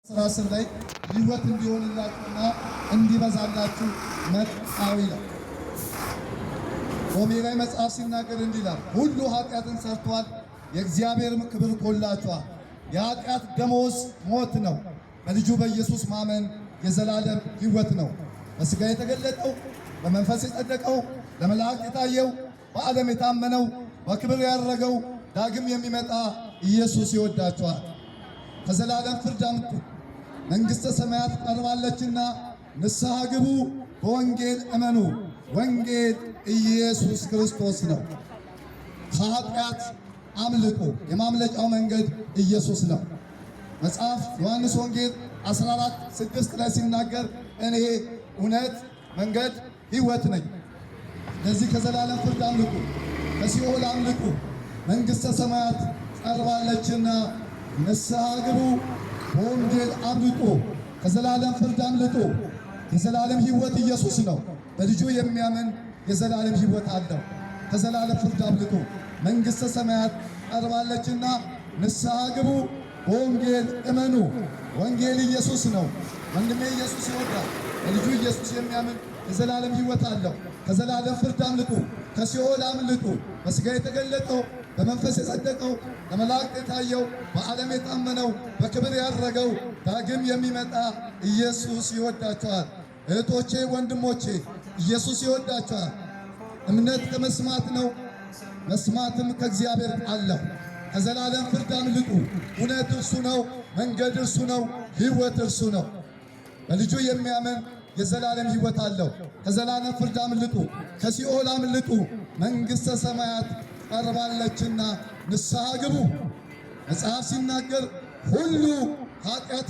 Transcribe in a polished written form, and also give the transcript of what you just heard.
ስራ ላይ ሕይወት እንዲሆንላችሁና እንዲበዛላችሁ መጣሁ ይላል። ሮሜ ላይ መጽሐፍ ሲናገር እንዲህ ይላል፣ ሁሉ ኃጢአትን ሰርቷል፣ የእግዚአብሔርም ክብር ጎድሏቸዋል። የኃጢአት ደመወዝ ሞት ነው፣ በልጁ በኢየሱስ ማመን የዘላለም ሕይወት ነው። በሥጋ የተገለጠው፣ በመንፈስ የጸደቀው፣ ለመላእክት የታየው፣ በዓለም የታመነው፣ በክብር ያረገው ዳግም የሚመጣ ኢየሱስ ይወዳቸዋል። ከዘላለም ፍርድ አምልጡ፣ መንግሥተ ሰማያት ቀርባለችና ንስሐ ግቡ፣ በወንጌል እመኑ። ወንጌል ኢየሱስ ክርስቶስ ነው። ከኃጢአት አምልጡ፣ የማምለጫው መንገድ ኢየሱስ ነው። መጽሐፍ ዮሐንስ ወንጌል 14:6 ላይ ሲናገር እኔ እውነት፣ መንገድ፣ ሕይወት ነኝ። ለዚህ ከዘላለም ፍርድ አምልጡ፣ ከሲኦል አምልጡ፣ መንግሥተ ሰማያት ቀርባለችና ንስሐ ግቡ፣ በወንጌል አምልጡ፣ ከዘላለም ፍርድ አምልጡ። የዘላለም ሕይወት ኢየሱስ ነው። በልጁ የሚያምን የዘላለም ሕይወት አለው። ከዘላለም ፍርድ አምልጡ፣ መንግሥተ ሰማያት ቀርባለችና ንስሐ ግቡ፣ በወንጌል እመኑ። ወንጌል ኢየሱስ ነው። ወንድሜ ኢየሱስ ይወዳል። በልጁ ኢየሱስ የሚያምን የዘላለም ሕይወት አለው። ከዘላለም ፍርድ አምልጡ፣ ከሲኦል አምልጡ። በሥጋ የተገለጠው፣ በመንፈስ የጸደቀው፣ ለመላእክት የታየው፣ በዓለም የታመነው፣ በክብር ያረገው ዳግም የሚመጣ ኢየሱስ ይወዳቸዋል። እህቶቼ፣ ወንድሞቼ ኢየሱስ ይወዳቸዋል። እምነት ከመስማት ነው፣ መስማትም ከእግዚአብሔር ቃል ነው። ከዘላለም ፍርድ አምልጡ። እውነት እርሱ ነው፣ መንገድ እርሱ ነው፣ ሕይወት እርሱ ነው። በልጁ የሚያምን የዘላለም ሕይወት አለው። ከዘላለም ፍርድ አምልጡ፣ ከሲኦል አምልጡ፣ መንግሥተ ሰማያት ቀርባለችና ንስሐ ግቡ። መጽሐፍ ሲናገር ሁሉ ኃጢአት